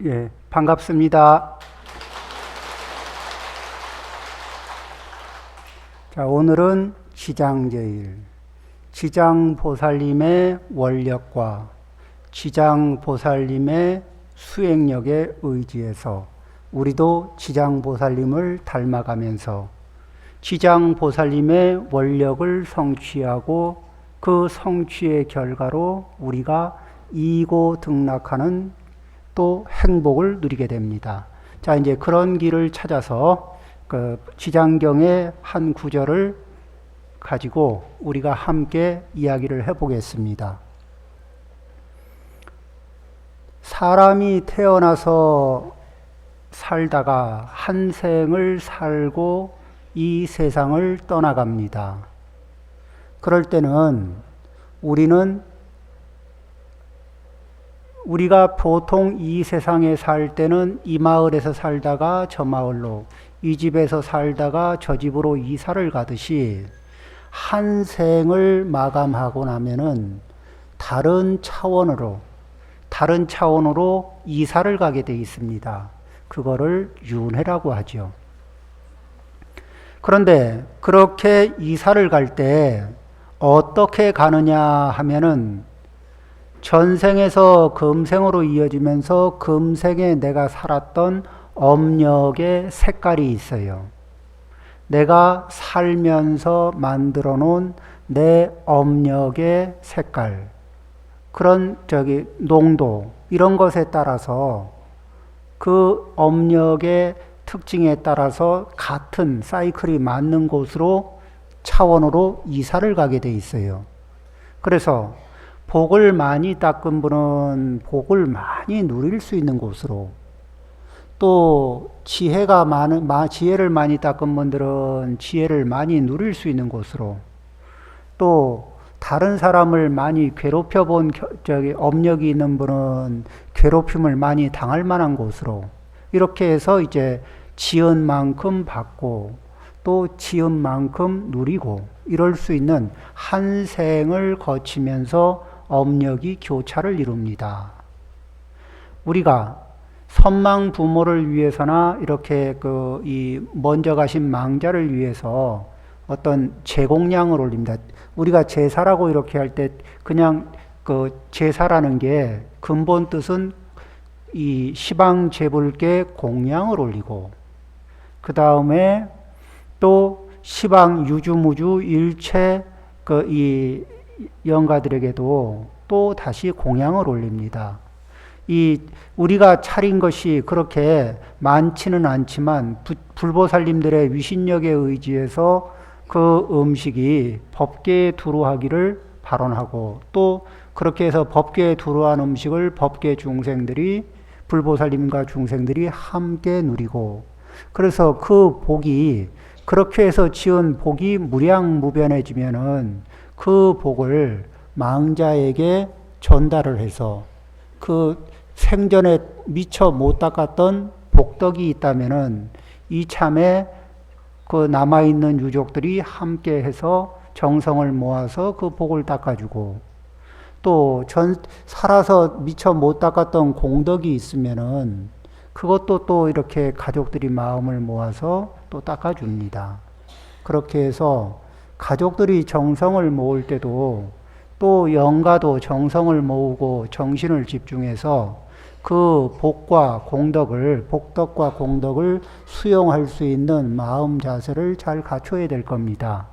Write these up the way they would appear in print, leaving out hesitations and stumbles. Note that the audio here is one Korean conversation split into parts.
예, 반갑습니다. 자, 오늘은 지장제일, 지장보살님의 원력과 지장보살님의 수행력에 의지해서 우리도 지장보살님을 닮아가면서 지장보살님의 원력을 성취하고 그 성취의 결과로 우리가 이고 등락하는 또 행복을 누리게 됩니다. 자, 이제 그런 길을 찾아서 그 지장경의 한 구절을 가지고 우리가 함께 이야기를 해보겠습니다. 사람이 태어나서 살다가 한 생을 살고 이 세상을 떠나갑니다. 그럴 때는 우리가 보통 이 세상에 살 때는 이 마을에서 살다가 저 마을로, 이 집에서 살다가 저 집으로 이사를 가듯이 한 생을 마감하고 나면은 다른 차원으로 이사를 가게 돼 있습니다. 그거를 윤회라고 하죠. 그런데 그렇게 이사를 갈 때 어떻게 가느냐 하면은 전생에서 금생으로 이어지면서 금생에 내가 살았던 업력의 색깔이 있어요. 내가 살면서 만들어 놓은 내 업력의 색깔, 그런 농도, 이런 것에 따라서 그 업력의 특징에 따라서 같은 사이클이 맞는 곳으로 차원으로 이사를 가게 돼 있어요. 그래서 복을 많이 닦은 분은 복을 많이 누릴 수 있는 곳으로, 또 지혜를 많이 닦은 분들은 지혜를 많이 누릴 수 있는 곳으로, 또 다른 사람을 많이 괴롭혀 본 업력이 있는 분은 괴롭힘을 많이 당할 만한 곳으로, 이렇게 해서 이제 지은 만큼 받고 또 지은 만큼 누리고 이럴 수 있는 한 생을 거치면서 업력이 교차를 이룹니다. 우리가 선망 부모를 위해서나 이렇게 이 먼저 가신 망자를 위해서 어떤 제공량을 올립니다. 우리가 제사라고 이렇게 할 때 그냥 제사라는 게 근본 뜻은 이 시방제불께 공양을 올리고, 그 다음에 또 시방 유주무주 일체 이 영가들에게도 또 다시 공양을 올립니다. 우리가 차린 것이 그렇게 많지는 않지만 불보살님들의 위신력에 의지해서 그 음식이 법계에 두루하기를 발언하고, 또 그렇게 해서 법계에 두루한 음식을 법계 중생들이, 불보살님과 중생들이 함께 누리고, 그래서 그 복이, 그렇게 해서 지은 복이 무량무변해지면은 그 복을 망자에게 전달을 해서 그 생전에 미처 못 닦았던 복덕이 있다면은 이참에 그 남아있는 유족들이 함께 해서 정성을 모아서 그 복을 닦아주고, 또 살아서 미처 못 닦았던 공덕이 있으면은 그것도 또 이렇게 가족들이 마음을 모아서 또 닦아줍니다. 그렇게 해서 가족들이 정성을 모을 때도 또 영가도 정성을 모으고 정신을 집중해서 그 복덕과 공덕을 수용할 수 있는 마음 자세를 잘 갖춰야 될 겁니다.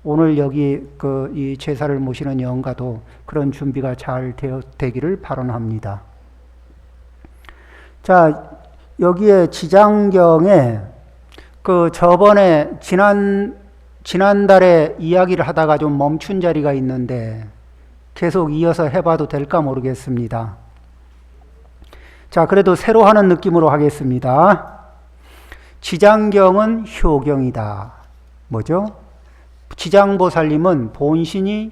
오늘 여기 이 제사를 모시는 영가도 그런 준비가 잘 되기를 발언합니다. 자, 여기에 지장경에 저번에 지난달에 이야기를 하다가 좀 멈춘 자리가 있는데 계속 이어서 해봐도 될까 모르겠습니다. 자, 그래도 새로 하는 느낌으로 하겠습니다. 지장경은 효경이다. 뭐죠? 지장보살님은 본신이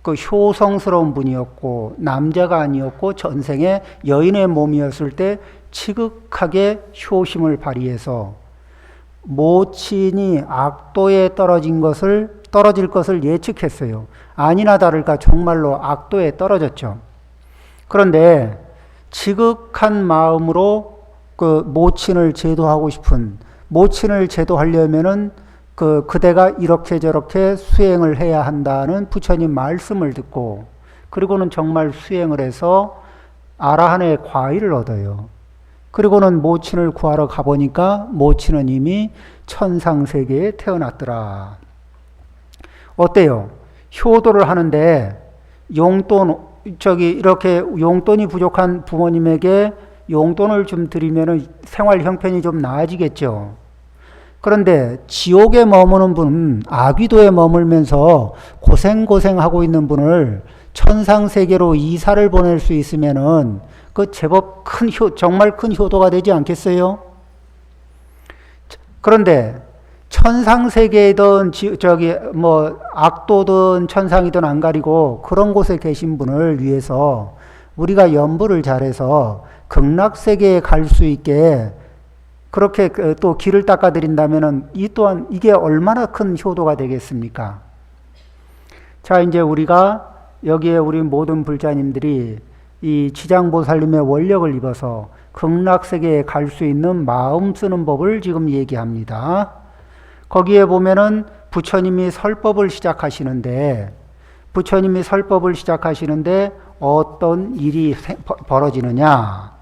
효성스러운 분이었고 남자가 아니었고 전생에 여인의 몸이었을 때 지극하게 효심을 발휘해서 모친이 악도에 떨어질 것을 예측했어요. 아니나 다를까 정말로 악도에 떨어졌죠. 그런데 지극한 마음으로 그 모친을 제도하고 싶은, 모친을 제도하려면은 그대가 이렇게 저렇게 수행을 해야 한다는 부처님 말씀을 듣고, 그리고는 정말 수행을 해서 아라한의 과위를 얻어요. 그리고는 모친을 구하러 가보니까 모친은 이미 천상세계에 태어났더라. 어때요? 효도를 하는데 이렇게 용돈이 부족한 부모님에게 용돈을 좀 드리면 생활 형편이 좀 나아지겠죠. 그런데 지옥에 머무는 분, 아귀도에 머물면서 고생하고 있는 분을 천상세계로 이사를 보낼 수 있으면은 그 제법 정말 큰 효도가 되지 않겠어요? 그런데 천상세계이든 악도든 천상이든 안 가리고 그런 곳에 계신 분을 위해서 우리가 연부를 잘해서 극락세계에 갈 수 있게 그렇게 또 길을 닦아드린다면은 이 또한 이게 얼마나 큰 효도가 되겠습니까? 자, 이제 우리가 여기에 우리 모든 불자님들이 이 지장보살님의 원력을 입어서 극락세계에 갈 수 있는 마음 쓰는 법을 지금 얘기합니다. 거기에 보면은 부처님이 설법을 시작하시는데 어떤 일이 벌어지느냐?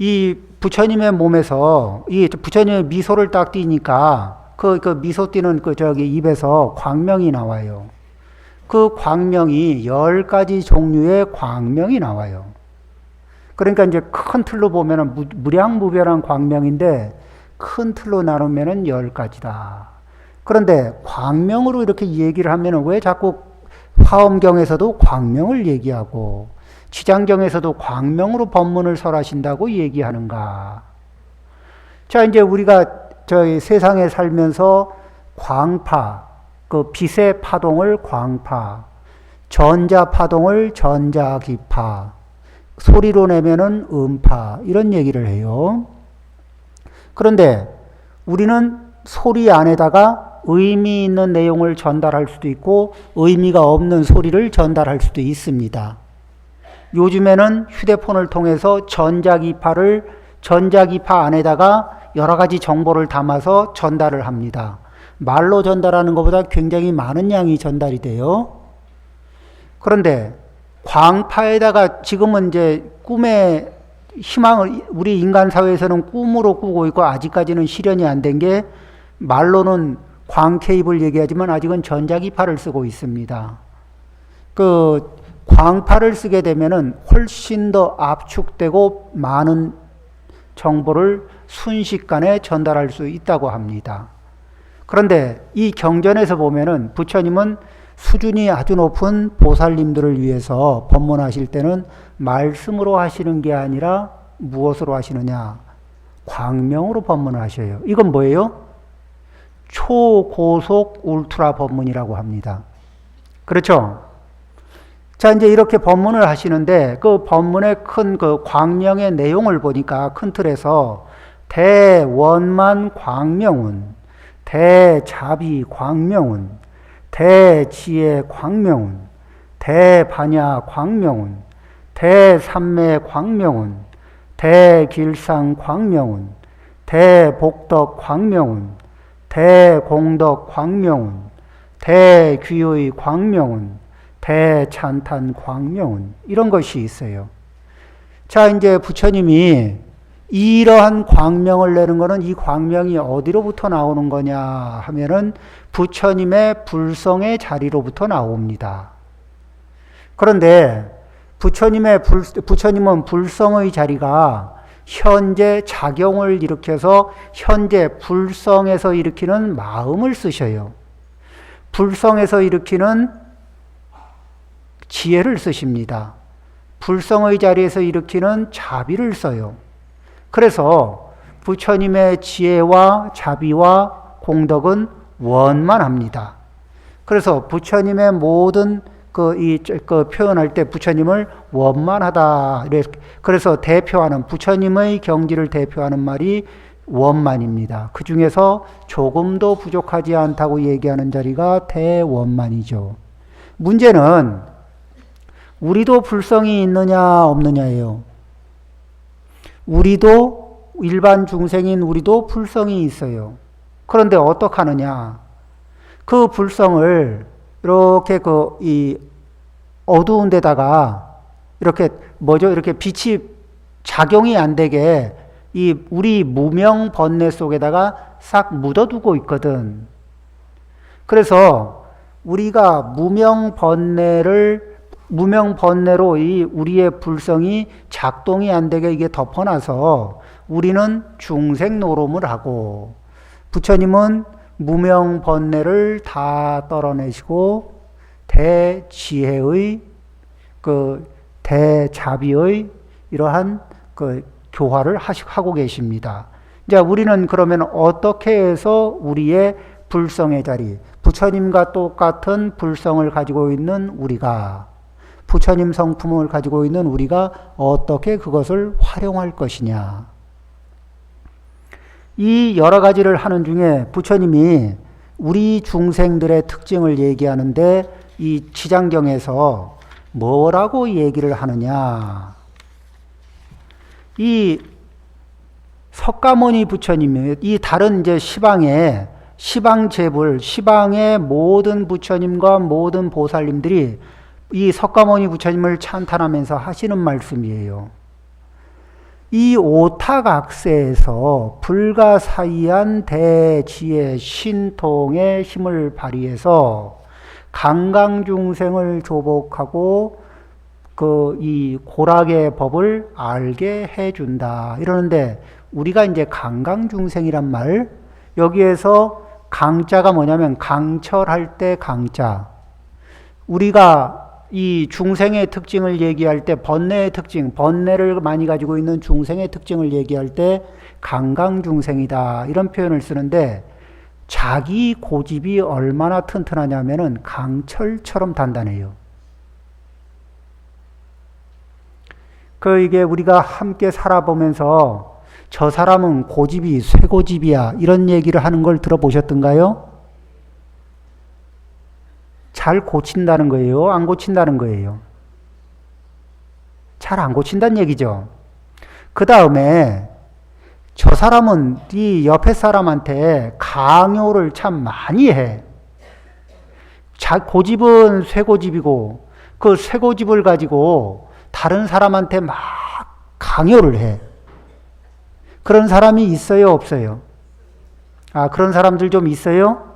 이 부처님의 몸에서 이 부처님의 미소를 딱 띄니까 그 미소 띄는 입에서 광명이 나와요. 그 광명이 10가지 종류의 광명이 나와요. 그러니까 이제 큰 틀로 보면은 무량무별한 광명인데 큰 틀로 나누면은 10가지다. 그런데 광명으로 이렇게 얘기를 하면은 왜 자꾸 화엄경에서도 광명을 얘기하고 지장경에서도 광명으로 법문을 설하신다고 얘기하는가? 자, 이제 우리가 저희 세상에 살면서 광파, 그 빛의 파동을 광파, 전자 파동을 전자기파, 소리로 내면은 음파, 이런 얘기를 해요. 그런데 우리는 소리 안에다가 의미 있는 내용을 전달할 수도 있고 의미가 없는 소리를 전달할 수도 있습니다. 요즘에는 휴대폰을 통해서 전자기파 안에다가 여러 가지 정보를 담아서 전달을 합니다. 말로 전달하는 것보다 굉장히 많은 양이 전달이 돼요. 그런데 광파에다가 지금은 이제 꿈의 희망을 우리 인간 사회에서는 꿈으로 꾸고 있고 아직까지는 실현이 안 된 게 말로는 광케이블 얘기하지만 아직은 전자기파를 쓰고 있습니다. 그 광파를 쓰게 되면은 훨씬 더 압축되고 많은 정보를 순식간에 전달할 수 있다고 합니다. 그런데 이 경전에서 보면은 부처님은 수준이 아주 높은 보살님들을 위해서 법문하실 때는 말씀으로 하시는 게 아니라 무엇으로 하시느냐? 광명으로 법문을 하셔요. 이건 뭐예요? 초고속 울트라 법문이라고 합니다. 그렇죠? 자, 이제 이렇게 법문을 하시는데 그 법문의 큰 그 광명의 내용을 보니까 큰 틀에서 대원만 광명운, 대자비 광명운, 대지혜 광명운, 대반야 광명운, 대삼매 광명운, 대길상 광명운, 대복덕 광명운, 대공덕 광명운, 대귀의 광명운, 대찬탄 광명운, 이런 것이 있어요. 자, 이제 부처님이 이러한 광명을 내는 것은 이 광명이 어디로부터 나오는 거냐 하면은 부처님의 불성의 자리로부터 나옵니다. 그런데 부처님은 불성의 자리가 현재 작용을 일으켜서 현재 불성에서 일으키는 마음을 쓰셔요. 불성에서 일으키는 지혜를 쓰십니다. 불성의 자리에서 일으키는 자비를 써요. 그래서 부처님의 지혜와 자비와 공덕은 원만합니다. 그래서 부처님의 모든 표현할 때 부처님을 원만하다. 그래서 대표하는 부처님의 경지를 대표하는 말이 원만입니다. 그 중에서 조금도 부족하지 않다고 얘기하는 자리가 대원만이죠. 문제는 우리도 불성이 있느냐 없느냐예요. 우리도 일반 중생인 우리도 불성이 있어요. 그런데 어떡하느냐? 그 불성을 이렇게 이 어두운 데다가 이렇게 이렇게 빛이 작용이 안 되게 이 우리 무명 번뇌 속에다가 싹 묻어두고 있거든. 그래서 우리가 무명 번뇌로 이 우리의 불성이 작동이 안 되게 이게 덮어놔서 우리는 중생 노름을 하고, 부처님은 무명 번뇌를 다 떨어내시고 대지혜의 대자비의 이러한 교화를 하고 계십니다. 이제 우리는 그러면 어떻게 해서 우리의 불성의 자리, 부처님과 똑같은 불성을 가지고 있는 우리가, 부처님 성품을 가지고 있는 우리가 어떻게 그것을 활용할 것이냐. 이 여러 가지를 하는 중에 부처님이 우리 중생들의 특징을 얘기하는데 이 지장경에서 뭐라고 얘기를 하느냐. 이 석가모니 부처님이 이 다른 이제 시방의 모든 부처님과 모든 보살님들이 이 석가모니 부처님을 찬탄하면서 하시는 말씀이에요. 이 오타각세에서 불가사의한 대지혜 신통의 힘을 발휘해서 강강중생을 조복하고 이 고락의 법을 알게 해준다. 이러는데 우리가 이제 강강중생이란 말, 여기에서 강자가 뭐냐면 강철할 때 강자. 우리가 이 중생의 특징을 얘기할 때 번뇌의 특징, 번뇌를 많이 가지고 있는 중생의 특징을 얘기할 때 강강중생이다. 이런 표현을 쓰는데 자기 고집이 얼마나 튼튼하냐면은 강철처럼 단단해요. 이게 우리가 함께 살아보면서 저 사람은 고집이 쇠고집이야 이런 얘기를 하는 걸 들어보셨던가요? 잘 고친다는 거예요? 안 고친다는 거예요? 잘 안 고친다는 얘기죠. 그 다음에 저 사람은 이 옆에 사람한테 강요를 참 많이 해. 고집은 쇠고집이고 그 쇠고집을 가지고 다른 사람한테 막 강요를 해. 그런 사람이 있어요, 없어요? 그런 사람들 좀 있어요?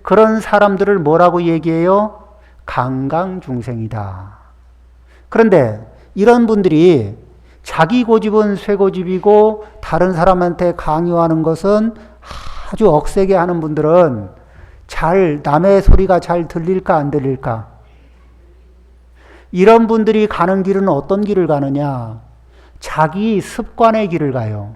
그런 사람들을 뭐라고 얘기해요? 강강중생이다. 그런데 이런 분들이 자기 고집은 쇠고집이고 다른 사람한테 강요하는 것은 아주 억세게 하는 분들은 남의 소리가 잘 들릴까 안 들릴까? 이런 분들이 가는 길은 어떤 길을 가느냐? 자기 습관의 길을 가요.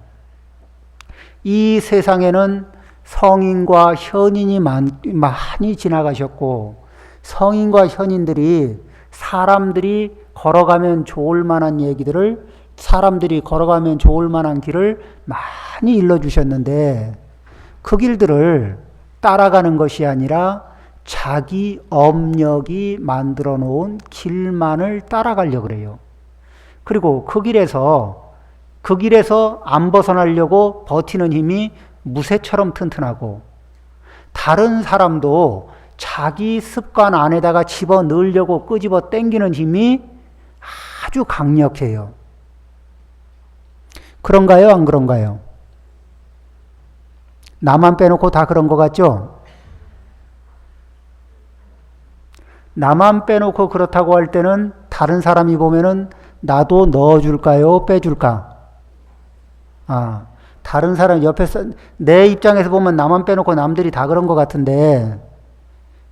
이 세상에는 성인과 현인이 많이 지나가셨고, 성인과 현인들이 사람들이 걸어가면 좋을 만한 사람들이 걸어가면 좋을 만한 길을 많이 일러주셨는데, 그 길들을 따라가는 것이 아니라 자기 업력이 만들어 놓은 길만을 따라가려고 그래요. 그리고 그 길에서 안 벗어나려고 버티는 힘이 무쇠처럼 튼튼하고, 다른 사람도 자기 습관 안에다가 집어 넣으려고 끄집어 당기는 힘이 아주 강력해요. 그런가요? 안 그런가요? 나만 빼놓고 다 그런 것 같죠? 나만 빼놓고 그렇다고 할 때는 다른 사람이 보면은 나도 넣어줄까요? 빼줄까? 다른 사람 내 입장에서 보면 나만 빼놓고 남들이 다 그런 것 같은데,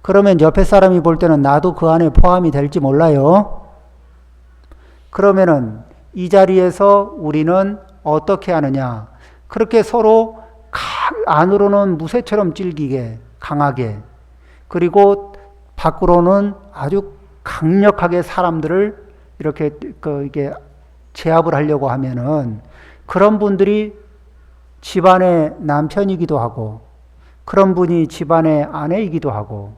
그러면 옆에 사람이 볼 때는 나도 그 안에 포함이 될지 몰라요. 그러면은 이 자리에서 우리는 어떻게 하느냐? 그렇게 서로 안으로는 무쇠처럼 질기게 강하게, 그리고 밖으로는 아주 강력하게 사람들을 이게 제압을 하려고 하면은, 그런 분들이 집안의 남편이기도 하고, 그런 분이 집안의 아내이기도 하고,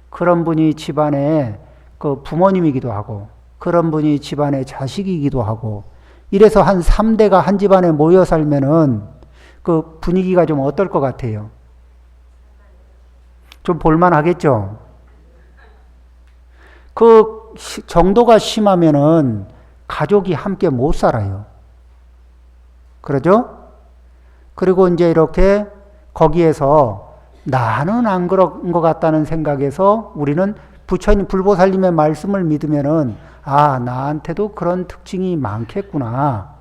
그런 분이 집안의 부모님이기도 하고, 그런 분이 집안의 자식이기도 하고, 이래서 한 3대가 한 집안에 모여 살면은 그 분위기가 좀 어떨 것 같아요? 좀 볼만하겠죠? 그 정도가 심하면은 가족이 함께 못 살아요. 그러죠? 그리고 이제 이렇게 거기에서 나는 안 그런 것 같다는 생각에서 우리는 부처님, 불보살님의 말씀을 믿으면은 아, 나한테도 그런 특징이 많겠구나.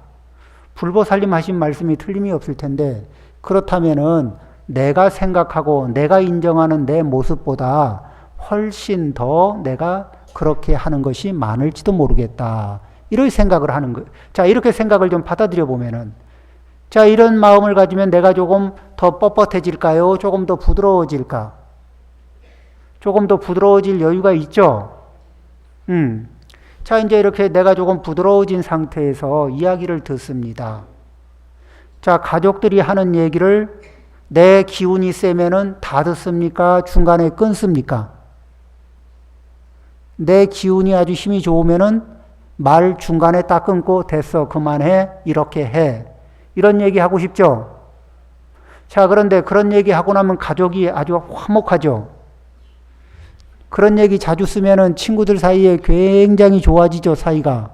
불보살님 하신 말씀이 틀림이 없을 텐데 그렇다면은 내가 생각하고 내가 인정하는 내 모습보다 훨씬 더 내가 그렇게 하는 것이 많을지도 모르겠다. 이렇게 생각을 하는 거예요. 자, 이렇게 생각을 좀 받아들여 보면은 자, 이런 마음을 가지면 내가 조금 더 뻣뻣해질까요? 조금 더 부드러워질까? 조금 더 부드러워질 여유가 있죠? 자, 이제 이렇게 내가 조금 부드러워진 상태에서 이야기를 듣습니다. 자, 가족들이 하는 얘기를 내 기운이 세면은 다 듣습니까? 중간에 끊습니까? 내 기운이 아주 힘이 좋으면은 말 중간에 딱 끊고 됐어, 그만해, 이렇게 해. 이런 얘기 하고 싶죠? 자, 그런데 그런 얘기 하고 나면 가족이 아주 화목하죠? 그런 얘기 자주 쓰면은 친구들 사이에 굉장히 좋아지죠, 사이가.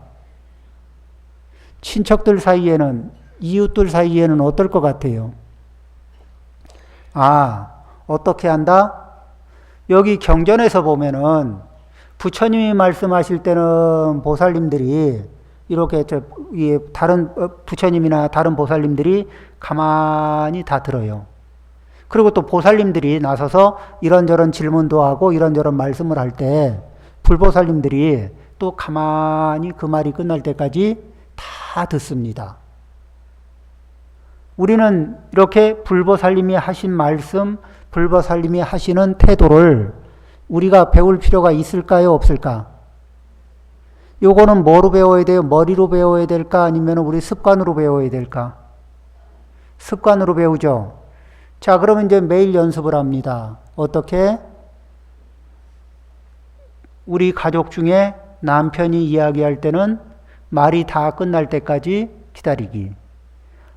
친척들 사이에는, 이웃들 사이에는 어떨 것 같아요? 아, 어떻게 한다? 여기 경전에서 보면은 부처님이 말씀하실 때는 보살님들이 이렇게 다른 부처님이나 다른 보살님들이 가만히 다 들어요. 그리고 또 보살님들이 나서서 이런저런 질문도 하고 이런저런 말씀을 할 때 불보살님들이 또 가만히 그 말이 끝날 때까지 다 듣습니다. 우리는 이렇게 불보살님이 하신 말씀, 불보살님이 하시는 태도를 우리가 배울 필요가 있을까요? 없을까? 요거는 뭐로 배워야 돼요? 머리로 배워야 될까? 아니면 우리 습관으로 배워야 될까? 습관으로 배우죠. 자, 그러면 이제 매일 연습을 합니다. 어떻게? 우리 가족 중에 남편이 이야기할 때는 말이 다 끝날 때까지 기다리기.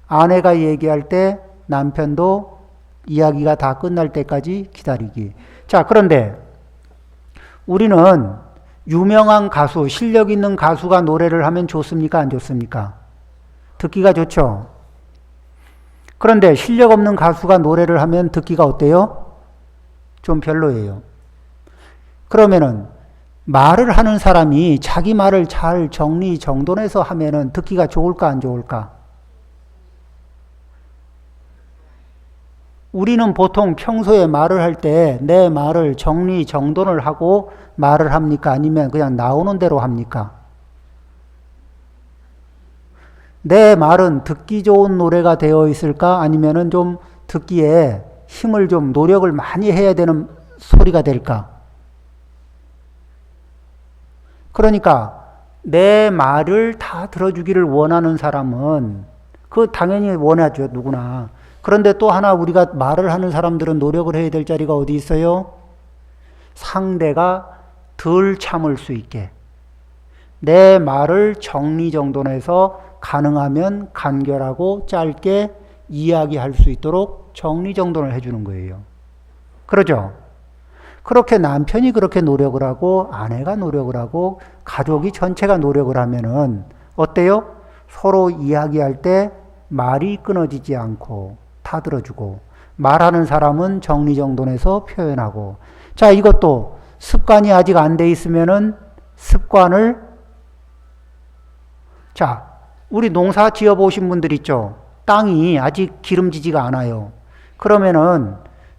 아내가 얘기할 때 남편도 이야기가 다 끝날 때까지 기다리기. 자, 그런데 우리는 유명한 가수, 실력 있는 가수가 노래를 하면 좋습니까? 안 좋습니까? 듣기가 좋죠? 그런데 실력 없는 가수가 노래를 하면 듣기가 어때요? 좀 별로예요. 그러면은 말을 하는 사람이 자기 말을 잘 정리 정돈해서 하면은 듣기가 좋을까 안 좋을까? 우리는 보통 평소에 말을 할 때 내 말을 정리 정돈을 하고 말을 합니까? 아니면 그냥 나오는 대로 합니까? 내 말은 듣기 좋은 노래가 되어 있을까? 아니면은 좀 듣기에 힘을 좀 노력을 많이 해야 되는 소리가 될까? 그러니까 내 말을 다 들어주기를 원하는 사람은 그 당연히 원하죠, 누구나. 그런데 또 하나 우리가 말을 하는 사람들은 노력을 해야 될 자리가 어디 있어요? 상대가 덜 참을 수 있게. 내 말을 정리정돈해서 가능하면 간결하고 짧게 이야기할 수 있도록 정리정돈을 해주는 거예요. 그러죠? 그렇게 남편이 그렇게 노력을 하고 아내가 노력을 하고 가족이 전체가 노력을 하면은 어때요? 서로 이야기할 때 말이 끊어지지 않고 다 들어주고 말하는 사람은 정리정돈해서 표현하고. 자, 이것도 습관이 아직 안 돼 있으면은 습관을, 자, 우리 농사 지어 보신 분들 있죠? 땅이 아직 기름지지가 않아요. 그러면은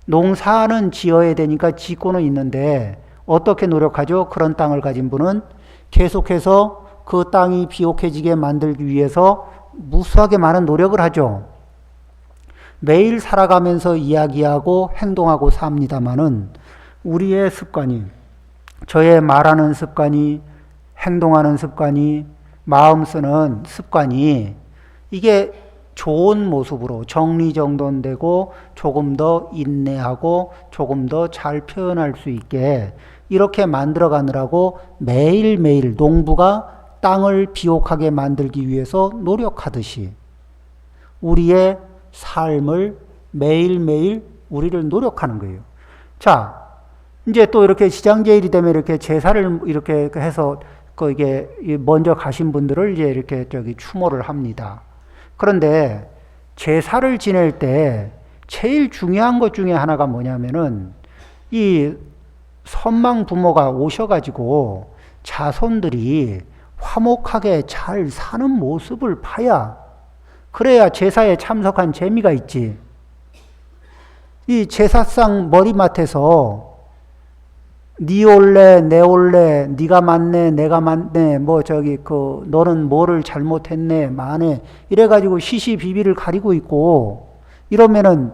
농사는 지어야 되니까 짓고는 있는데 어떻게 노력하죠? 그런 땅을 가진 분은 계속해서 그 땅이 비옥해지게 만들기 위해서 무수하게 많은 노력을 하죠. 매일 살아가면서 이야기하고 행동하고 삽니다마는 우리의 습관이, 저의 말하는 습관이, 행동하는 습관이, 마음 쓰는 습관이, 이게 좋은 모습으로 정리정돈되고 조금 더 인내하고 조금 더 잘 표현할 수 있게 이렇게 만들어 가느라고 매일매일 농부가 땅을 비옥하게 만들기 위해서 노력하듯이 우리의 삶을 매일매일 우리를 노력하는 거예요. 자, 이제 또 이렇게 시장제일이 되면 이렇게 제사를 이렇게 해서 이게 먼저 가신 분들을 이제 이렇게 추모를 합니다. 그런데 제사를 지낼 때 제일 중요한 것 중에 하나가 뭐냐면은 이 선망 부모가 오셔가지고 자손들이 화목하게 잘 사는 모습을 봐야 그래야 제사에 참석한 재미가 있지. 이 제사상 머리맡에서 니 올래 내 올래 네가 맞네 내가 맞네 너는 뭐를 잘못했네 마네 이래가지고 시시비비를 가리고 있고 이러면은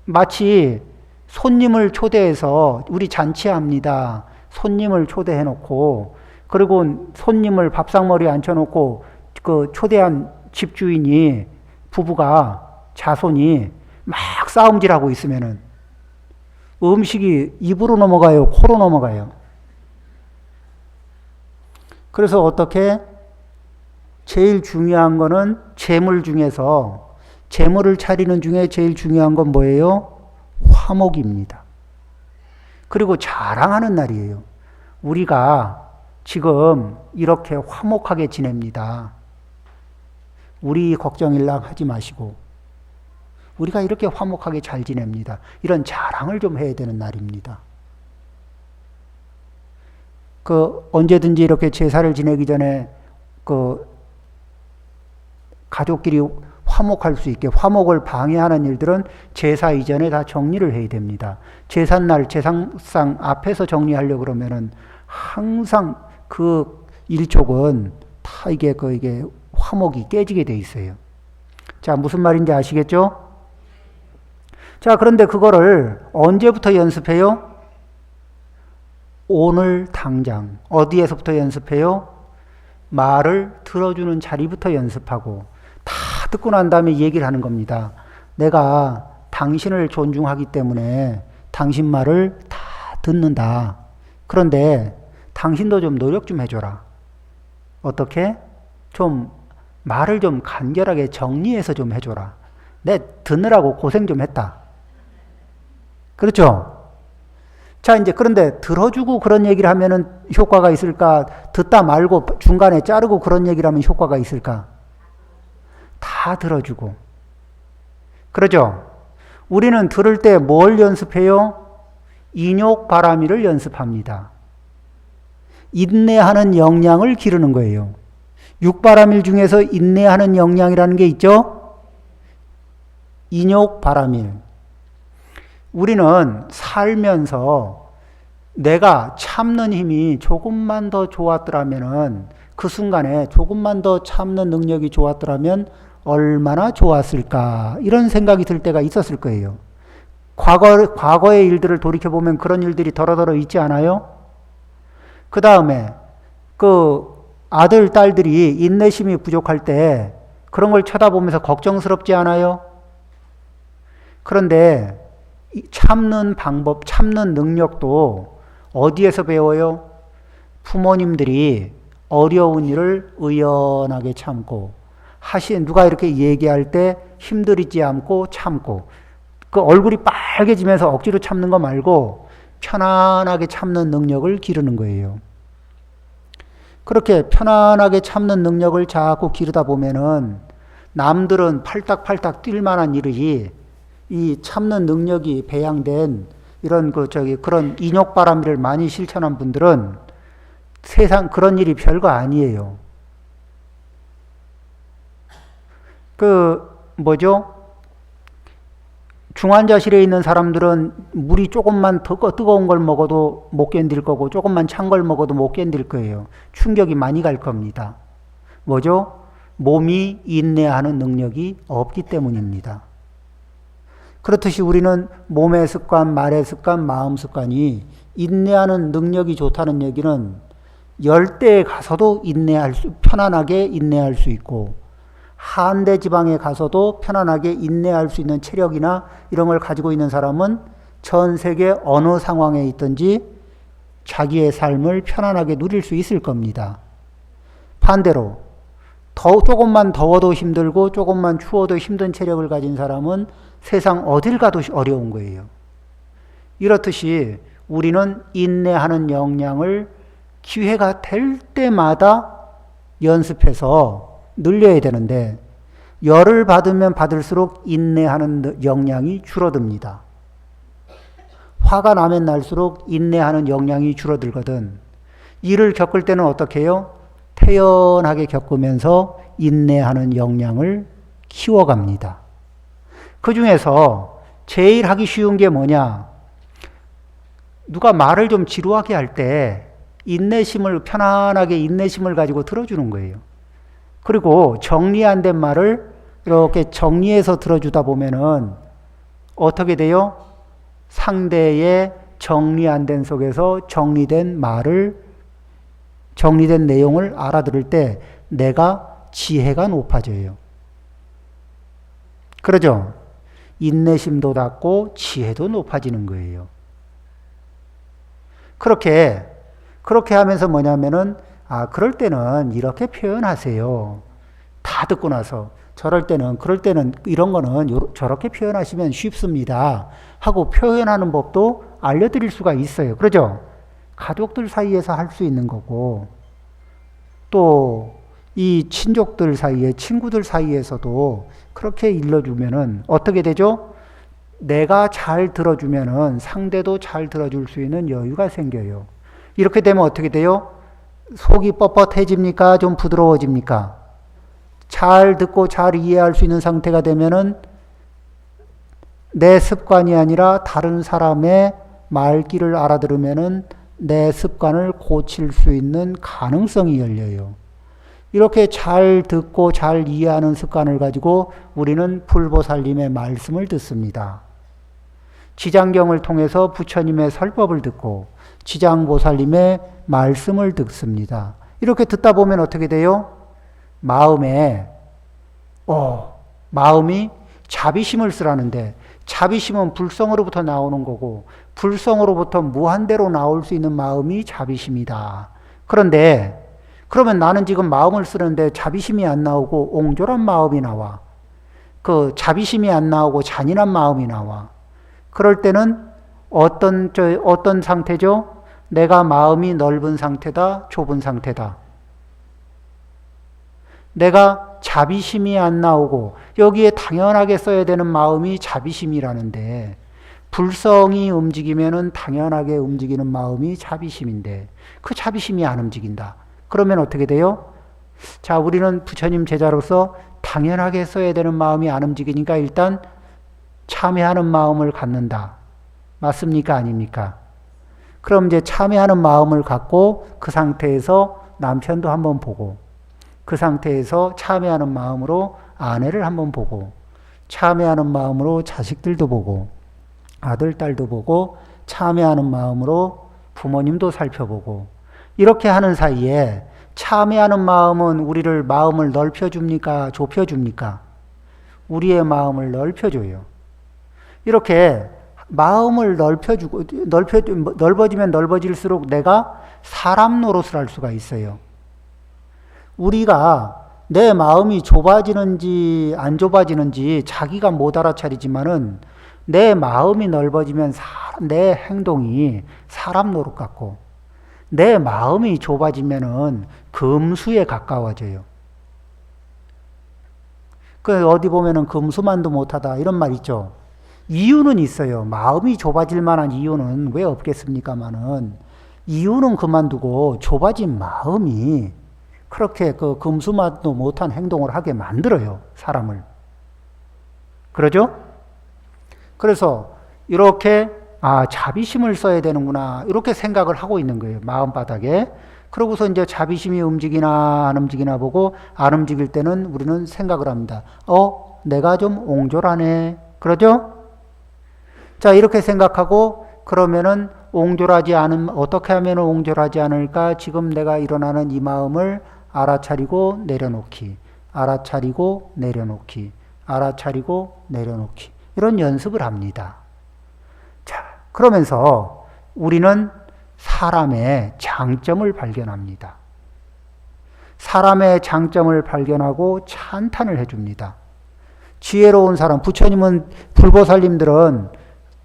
마치 손님을 초대해서 우리 잔치합니다. 손님을 초대해 놓고 그리고 손님을 밥상머리에 앉혀놓고 초대한 집주인이 부부가 자손이 막 싸움질하고 있으면은 음식이 입으로 넘어가요? 코로 넘어가요? 그래서 어떻게 제일 중요한 거는 재물 중에서 재물을 차리는 중에 제일 중요한 건 뭐예요? 화목입니다. 그리고 자랑하는 날이에요. 우리가 지금 이렇게 화목하게 지냅니다. 우리 걱정일랑 하지 마시고 우리가 이렇게 화목하게 잘 지냅니다. 이런 자랑을 좀 해야 되는 날입니다. 언제든지 이렇게 제사를 지내기 전에 가족끼리 화목할 수 있게 화목을 방해하는 일들은 제사 이전에 다 정리를 해야 됩니다. 제삿날 제사상 앞에서 정리하려고 그러면은 항상 그 일족은 다 이게 화목이 깨지게 돼 있어요. 자, 무슨 말인지 아시겠죠? 자, 그런데 그거를 언제부터 연습해요? 오늘 당장. 어디에서부터 연습해요? 말을 들어주는 자리부터 연습하고 다 듣고 난 다음에 얘기를 하는 겁니다. 내가 당신을 존중하기 때문에 당신 말을 다 듣는다. 그런데 당신도 좀 노력 좀 해줘라. 어떻게? 좀 말을 좀 간결하게 정리해서 좀 해줘라. 내 듣느라고 고생 좀 했다. 그렇죠? 자, 이제 그런데 들어주고 그런 얘기를 하면은 효과가 있을까? 듣다 말고 중간에 자르고 그런 얘기를 하면 효과가 있을까? 다 들어주고. 그러죠? 우리는 들을 때 뭘 연습해요? 인욕바라미를 연습합니다. 인내하는 역량을 기르는 거예요. 육바라밀 중에서 인내하는 역량이라는 게 있죠? 인욕바라밀. 우리는 살면서 내가 참는 힘이 조금만 더 좋았더라면은 그 순간에 조금만 더 참는 능력이 좋았더라면 얼마나 좋았을까 이런 생각이 들 때가 있었을 거예요. 과거의 일들을 돌이켜보면 그런 일들이 더러더러 있지 않아요? 그 다음에 아들, 딸들이 인내심이 부족할 때 그런 걸 쳐다보면서 걱정스럽지 않아요? 그런데 참는 방법, 참는 능력도 어디에서 배워요? 부모님들이 어려운 일을 의연하게 참고 누가 이렇게 얘기할 때 힘들이지 않고 참고 얼굴이 빨개지면서 억지로 참는 거 말고 편안하게 참는 능력을 기르는 거예요. 그렇게 편안하게 참는 능력을 자꾸 기르다 보면은 남들은 팔딱팔딱 뛸 만한 일이 이 참는 능력이 배양된 이런 그런 인욕바람이를 많이 실천한 분들은 세상 그런 일이 별거 아니에요. 중환자실에 있는 사람들은 물이 조금만 더 뜨거운 걸 먹어도 못 견딜 거고 조금만 찬 걸 먹어도 못 견딜 거예요. 충격이 많이 갈 겁니다. 몸이 인내하는 능력이 없기 때문입니다. 그렇듯이 우리는 몸의 습관, 말의 습관, 마음 습관이 인내하는 능력이 좋다는 얘기는 열대에 가서도 편안하게 인내할 수 있고 한대 지방에 가서도 편안하게 인내할 수 있는 체력이나 이런 걸 가지고 있는 사람은 전 세계 어느 상황에 있든지 자기의 삶을 편안하게 누릴 수 있을 겁니다. 반대로 조금만 더워도 힘들고 조금만 추워도 힘든 체력을 가진 사람은 세상 어딜 가도 어려운 거예요. 이렇듯이 우리는 인내하는 역량을 기회가 될 때마다 연습해서 늘려야 되는데 열을 받으면 받을수록 인내하는 역량이 줄어듭니다. 화가 나면 날수록 인내하는 역량이 줄어들거든. 일을 겪을 때는 어떻게 해요? 태연하게 겪으면서 인내하는 역량을 키워갑니다. 그 중에서 제일 하기 쉬운 게 뭐냐? 누가 말을 좀 지루하게 할 때 편안하게 인내심을 가지고 들어주는 거예요. 그리고 정리 안 된 말을 이렇게 정리해서 들어주다 보면은 어떻게 돼요? 상대의 정리 안 된 속에서 정리된 내용을 알아들을 때 내가 지혜가 높아져요. 그러죠? 인내심도 닿고 지혜도 높아지는 거예요. 그렇게 하면서 뭐냐면은, 그럴 때는 이렇게 표현하세요. 다 듣고 나서. 그럴 때는 이런 거는 저렇게 표현하시면 쉽습니다. 하고 표현하는 법도 알려드릴 수가 있어요. 그러죠? 가족들 사이에서 할 수 있는 거고, 또 이 친족들 사이에, 친구들 사이에서도 그렇게 일러주면은 어떻게 되죠? 내가 잘 들어주면은 상대도 잘 들어줄 수 있는 여유가 생겨요. 이렇게 되면 어떻게 돼요? 속이 뻣뻣해집니까? 좀 부드러워집니까? 잘 듣고 잘 이해할 수 있는 상태가 되면은 내 습관이 아니라 다른 사람의 말귀를 알아들으면은 내 습관을 고칠 수 있는 가능성이 열려요. 이렇게 잘 듣고 잘 이해하는 습관을 가지고 우리는 불보살님의 말씀을 듣습니다. 지장경을 통해서 부처님의 설법을 듣고 지장보살님의 말씀을 듣습니다. 이렇게 듣다 보면 어떻게 돼요? 마음이 자비심을 쓰라는데, 자비심은 불성으로부터 나오는 거고 불성으로부터 무한대로 나올 수 있는 마음이 자비심이다. 그러면 나는 지금 마음을 쓰는데 자비심이 안 나오고 옹졸한 마음이 나와. 그 자비심이 안 나오고 잔인한 마음이 나와. 그럴 때는 어떤 상태죠? 내가 마음이 넓은 상태다, 좁은 상태다. 내가 자비심이 안 나오고 여기에 당연하게 써야 되는 마음이 자비심이라는데, 불성이 움직이면은 당연하게 움직이는 마음이 자비심인데 그 자비심이 안 움직인다. 그러면 어떻게 돼요? 자, 우리는 부처님 제자로서 당연하게 써야 되는 마음이 안 움직이니까 일단 참회하는 마음을 갖는다. 맞습니까? 아닙니까? 그럼 이제 참회하는 마음을 갖고 그 상태에서 남편도 한번 보고, 그 상태에서 참회하는 마음으로 아내를 한번 보고, 참회하는 마음으로 자식들도 보고, 아들, 딸도 보고, 참회하는 마음으로 부모님도 살펴보고, 이렇게 하는 사이에 참회하는 마음은 우리를 마음을 넓혀줍니까? 좁혀줍니까? 우리의 마음을 넓혀줘요. 이렇게 마음을 넓어지면 넓어질수록 내가 사람 노릇을 할 수가 있어요. 우리가 내 마음이 좁아지는지 안 좁아지는지 자기가 못 알아차리지만은 내 마음이 넓어지면 내 행동이 사람 노릇 같고, 내 마음이 좁아지면은 금수에 가까워져요. 그 어디 보면은 금수만도 못하다 이런 말 있죠. 이유는 있어요. 마음이 좁아질 만한 이유는 왜 없겠습니까마는, 이유는 그만두고 좁아진 마음이 그렇게 그 금수만도 못한 행동을 하게 만들어요, 사람을. 그러죠? 그래서 이렇게 자비심을 써야 되는구나, 이렇게 생각을 하고 있는 거예요, 마음바닥에. 그러고서 이제 자비심이 움직이나 안 움직이나 보고, 안 움직일 때는 우리는 생각을 합니다. 내가 좀 옹졸하네. 그러죠? 자, 이렇게 생각하고, 그러면은 어떻게 하면 옹졸하지 않을까? 지금 내가 일어나는 이 마음을 알아차리고 내려놓기. 알아차리고 내려놓기, 알아차리고 내려놓기. 이런 연습을 합니다. 자, 그러면서 우리는 사람의 장점을 발견합니다. 사람의 장점을 발견하고 찬탄을 해줍니다. 지혜로운 사람, 부처님은 불보살님들은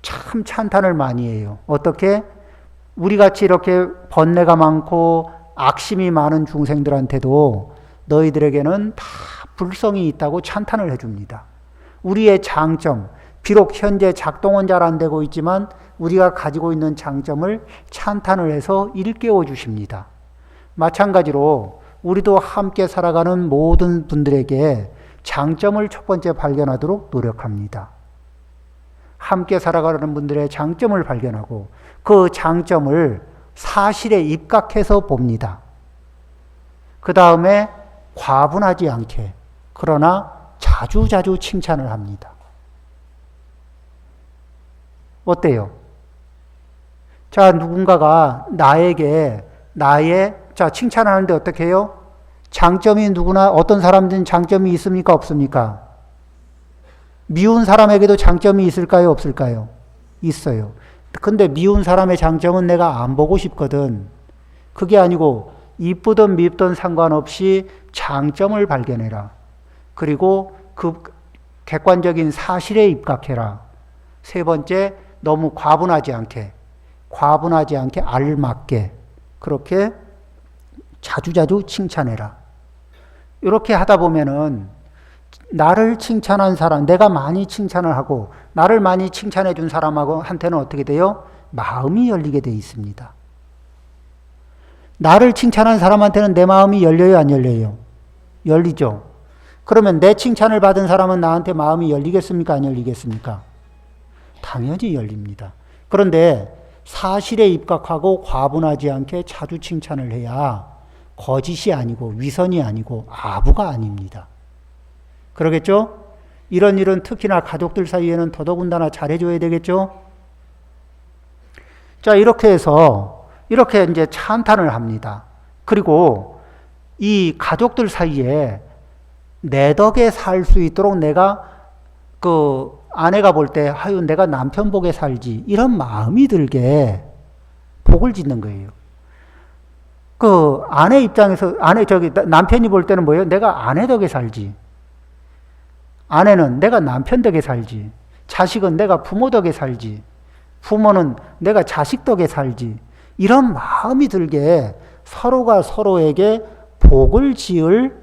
참 찬탄을 많이 해요. 어떻게? 우리같이 이렇게 번뇌가 많고 악심이 많은 중생들한테도 너희들에게는 다 불성이 있다고 찬탄을 해줍니다. 우리의 장점, 비록 현재 작동은 잘 안 되고 있지만 우리가 가지고 있는 장점을 찬탄을 해서 일깨워 주십니다. 마찬가지로 우리도 함께 살아가는 모든 분들에게 장점을 첫 번째 발견하도록 노력합니다. 함께 살아가는 분들의 장점을 발견하고 그 장점을 사실에 입각해서 봅니다. 그 다음에 과분하지 않게, 그러나 자주자주 칭찬을 합니다. 어때요? 자, 누군가가 나에게 자, 칭찬하는데 어떻게 해요? 장점이 누구나 어떤 사람들은 장점이 있습니까? 없습니까? 미운 사람에게도 장점이 있을까요? 없을까요? 있어요. 근데 미운 사람의 장점은 내가 안 보고 싶거든. 그게 아니고 이쁘든 밉든 상관없이 장점을 발견해라. 그리고 그 객관적인 사실에 입각해라. 세 번째, 너무 과분하지 않게 알맞게 그렇게 자주자주 칭찬해라. 이렇게 하다 보면은 나를 칭찬한 사람, 내가 많이 칭찬을 하고 나를 많이 칭찬해 준 사람한테는 어떻게 돼요? 마음이 열리게 돼 있습니다. 나를 칭찬한 사람한테는 내 마음이 열려요, 안 열려요? 열리죠. 그러면 내 칭찬을 받은 사람은 나한테 마음이 열리겠습니까, 안 열리겠습니까? 당연히 열립니다. 그런데 사실에 입각하고 과분하지 않게 자주 칭찬을 해야 거짓이 아니고 위선이 아니고 아부가 아닙니다. 그러겠죠? 이런 일은 특히나 가족들 사이에는 더더군다나 잘해줘야 되겠죠? 자, 이렇게 해서 이렇게 이제 찬탄을 합니다. 그리고 이 가족들 사이에 내 덕에 살 수 있도록 내가 그 아내가 볼 때 아유 내가 남편 복에 살지 이런 마음이 들게 복을 짓는 거예요. 그 아내 입장에서 남편이 볼 때는 뭐예요? 내가 아내 덕에 살지. 아내는 내가 남편 덕에 살지. 자식은 내가 부모 덕에 살지. 부모는 내가 자식 덕에 살지. 이런 마음이 들게 서로가 서로에게 복을 지을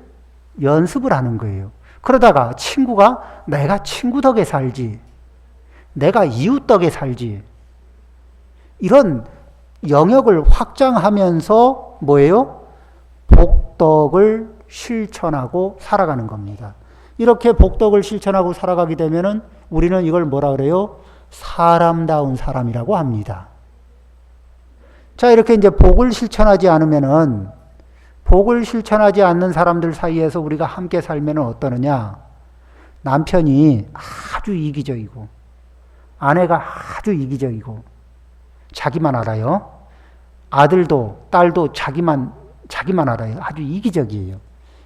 연습을 하는 거예요. 그러다가 친구가 내가 친구 덕에 살지. 내가 이웃 덕에 살지. 이런 영역을 확장하면서 뭐예요? 복덕을 실천하고 살아가는 겁니다. 이렇게 복덕을 실천하고 살아가게 되면은 우리는 이걸 뭐라 그래요? 사람다운 사람이라고 합니다. 자, 이렇게 이제 복을 실천하지 않으면은 복을 실천하지 않는 사람들 사이에서 우리가 함께 살면 어떠느냐? 남편이 아주 이기적이고 아내가 아주 이기적이고 자기만 알아요. 아들도 딸도 자기만 알아요. 아주 이기적이에요.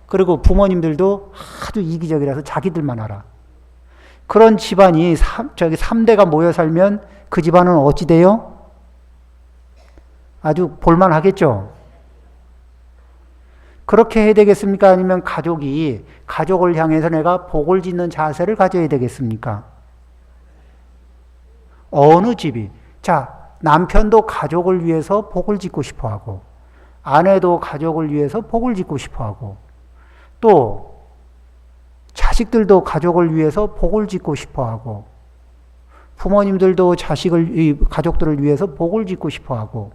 그리고 부모님들도 아주 이기적이라서 자기들만 알아. 그런 집안이 3대가 모여 살면 그 집안은 어찌 돼요? 아주 볼만하겠죠? 그렇게 해야 되겠습니까? 아니면 가족을 향해서 내가 복을 짓는 자세를 가져야 되겠습니까? 어느 집이, 자, 남편도 가족을 위해서 복을 짓고 싶어 하고, 아내도 가족을 위해서 복을 짓고 싶어 하고, 또, 자식들도 가족을 위해서 복을 짓고 싶어 하고, 부모님들도 가족들을 위해서 복을 짓고 싶어 하고,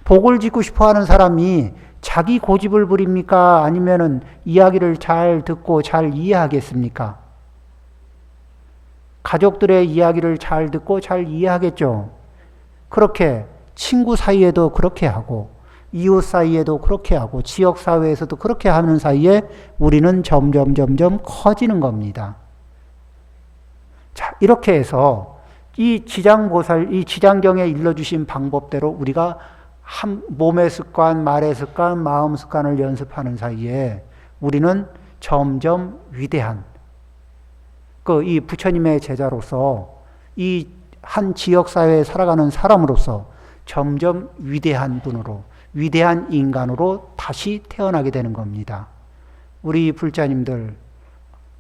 복을 짓고 싶어 하는 사람이 자기 고집을 부립니까? 아니면은 이야기를 잘 듣고 잘 이해하겠습니까? 가족들의 이야기를 잘 듣고 잘 이해하겠죠. 그렇게 친구 사이에도 그렇게 하고 이웃 사이에도 그렇게 하고 지역 사회에서도 그렇게 하는 사이에 우리는 점점 커지는 겁니다. 자, 이렇게 해서 이 지장경에 일러주신 방법대로 우리가 몸의 습관, 말의 습관, 마음 습관을 연습하는 사이에 우리는 점점 위대한 이 부처님의 제자로서 이 한 지역 사회에 살아가는 사람으로서 점점 위대한 분으로, 위대한 인간으로 다시 태어나게 되는 겁니다. 우리 불자님들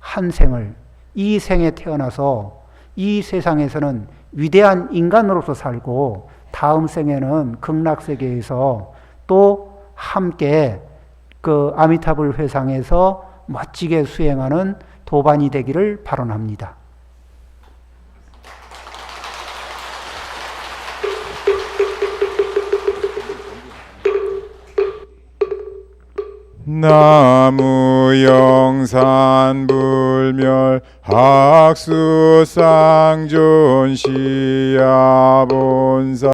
한 생을, 이 생에 태어나서 이 세상에서는 위대한 인간으로서 살고 다음 생에는 극락세계에서 또 함께 아미타불 회상에서 멋지게 수행하는 도반이 되기를 발언합니다. 나무영산불멸 학수쌍존 시야본사